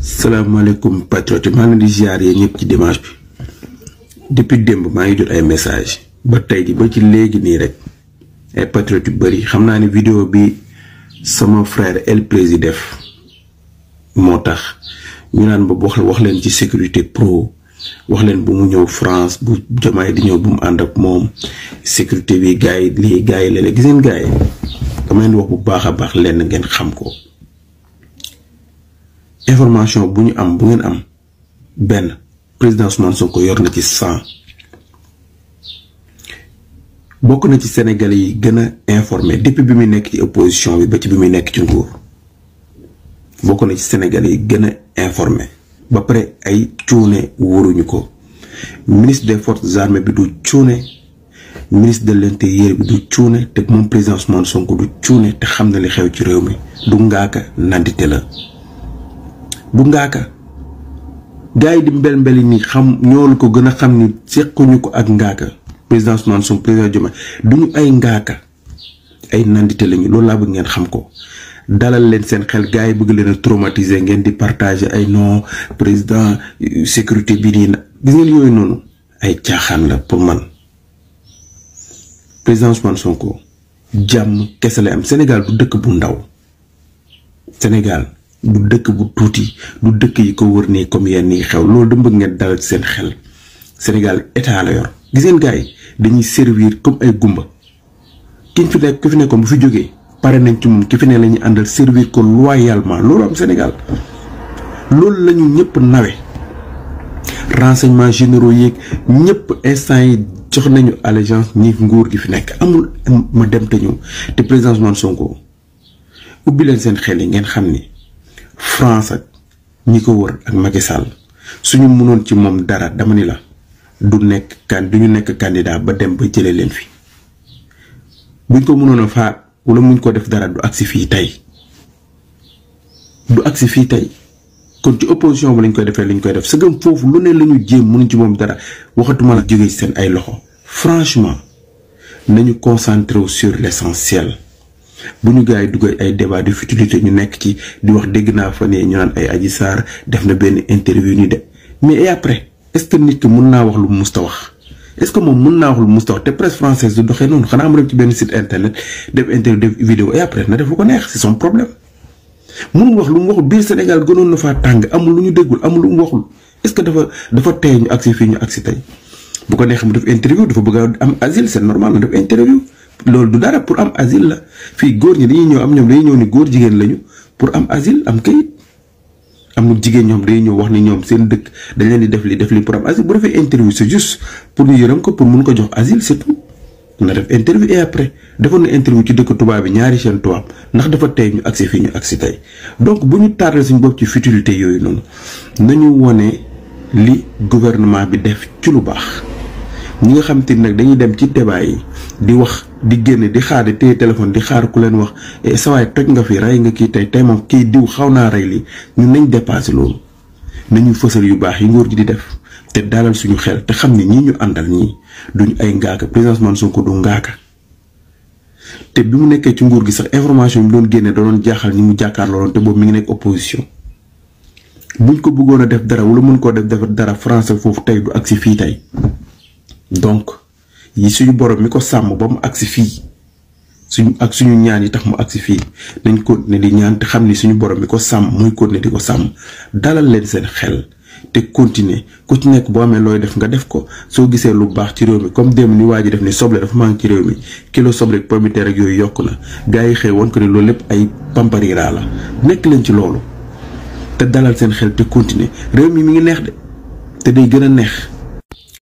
salaamaaleykum patriote maa ngi leen di ziar yéen ñëpp ci dimanche bi depuis démb maa ngi jot ay message ba tey ji ba ci léegi nii rek ay patriote yu bëri xam naa ne vidéo bi sama frère El Prési def moo tax ñu naan ba wax leen ci sécurité pro wax leen bu mu ñëw France bu Diomaye di ñëw bu mu ànd ak moom sécurité bi gars yi lii gars yi léeg-léeg gis ngeen gars yi dama leen wax bu baax a baax lenn ngeen xam ko. information bu ñu am bu ngeen am benn président Ousmane Sonko yor na ci 100 bokk na ci Sénégalais yi gën a informé depuis bi muy nekk ci opposition bi ba ci bi muy nekk ci nguur bokk na ci Sénégalais yi gën a informé ba pare ay cuune wóoruñu ko ministre des forces armées bi du cuune ministre de l'intérieur bi du cuune te moom président Ousmane Sonko du cuune te xam na li xew ci réew mi du ngaaka nandite la. du ngaaka gars yi di mbel-mbeli ni xam ñoolu ko gën a xam ni sequñu ko ak ngaaka président Ousmane Sonko président Diomaye duñu ay ngaaka ay nandite lañu loolu laa bëgg ngeen xam ko dalal leen seen xel gars yi bëgg leen a traumatiser ngeen di partager ay non président sécurité bi nii na gis ngeen yooyu noonu ay caaxaan la pour man président Ousmane Sonko jàmm kese la am Sénégal du dëkk bu ndaw Sénégal du dëkk bu tuuti du dëkk yi ko wër nii comme yenn yi xew loolu dama bëgg ngeen dalal ci seen xel Sénégal état la yor gis ngeen gars yi dañuy servir comme ay gumba ki fi nekkoon bu fi jógee pare nañ ci moom ki fi ne la ñuy àndal servir ko loyalement loolu am Sénégal loolu la ñu ñëpp nawe renseignements généraux yeeg ñëpp instant yi jox nañu allégeance ñi nguur gi fi nekk amul ma dem te ñëw te président Ousmane Sonko ubbi leen seen xel yi ngeen xam ni France ak ñi ko wër ak Macky Sall suñu mënoon ci moom dara dama ni la duñu nekk candidat ba dem ba jëlee leen fi buñ ko mënoon a faat wala muñ ko def dara du agsi fii tey kon ci opposition bi lañ koy defee liñ koy def sëgëm foofu lu ne la ñu jéem mënuñ ci moom dara waxatuma la jógee ci seen ay loxo franchement nañu concentré wu sur l'essentiel. bu ñu gars yi duggee ay débat de futilité ñu nekk ci di wax dégg naa fa ne ñu naan ay Adji Sarr def na benn interview ni de mais et après est-ce que nit ki mun naa wax lu mu musta wax est-ce que moom mun naa wax lu mu musta wax te presse française du doxee noonu xanaa mu dem ci benn site internet def interview def vidéo et après na def lu ko neex c'est son problème mun wax lu mu waxul biir Sénégal gënoon na faa tàng amul lu ñu déggul amul lu mu waxul est-ce que dafa tey ñu agsi fii ñu agsi tey bu ko neexee mu def interview dafa bëgg a am asile c'est normal na def interview loolu du dara pour am asile la fii góor ñi dañuy ñëw am ñoom dañuy ñëw ni góor jigéen lañu pour am asile am kayit am na jigéen ñoom dañuy ñëw wax ni ñoom seen dëkk dañ leen di def li pour am asile bu defee interview c'est juste pour ñu yërëm ko pour mun ko jox asile c'est tout na def interview et après defoon na interview ci dëkk tubaab bi ñaari chaîne tubaab ndax dafa tey ñu agsi fii ñu agsi tey donc bu ñu tardé suñu bopp ci futilité yooyu noonu nañu wone li gouvernement bi def ci lu baax ñi nga xam te nag dañuy dem ci débat yi di wax di génne di xaar di téye téléphone di xaar ku leen wax sawaay toj nga fi rey nga kii tey moom kii diw xaw naa rey li ñun nañ dépassé loolu nañu fësal yu baax yi nguur gi di def te dalal suñu xel te xam ni ñii ñu àndal ñii duñu ay ngaaka président Ousmane Sonko du ngaaka te bi mu nekkee ci nguur gi sax information bi doon génne da doon jaaxal ñi mu jàkkaarloo te boobu mi ngi nekk opposition buñ ko bëggoon a def dara wala mën koo def dara français foofu tey du agsi fii tey donc yi suñu borom mi ko sàmm ba mu agsi fii suñu ñaan yi tax mu agsi fii dañ continuer di ñaan te xam ni suñu borom mi ko sàmm muy continuer di ko sàmm dalal leen seen xel te continuer ku ci nekk boo amee looy def nga def ko soo gisee lu baax ci réew mi comme démb ni waa ji def ni soble dafa manqué ci réew mi kilo soble ak pomme de terre ak yooyu yokk na gars yi xëy woon ko ne loolu lépp ay pampariraa la nekk leen ci loolu te dalal seen xel te continuer réew mi ngi neex de te day gën a neex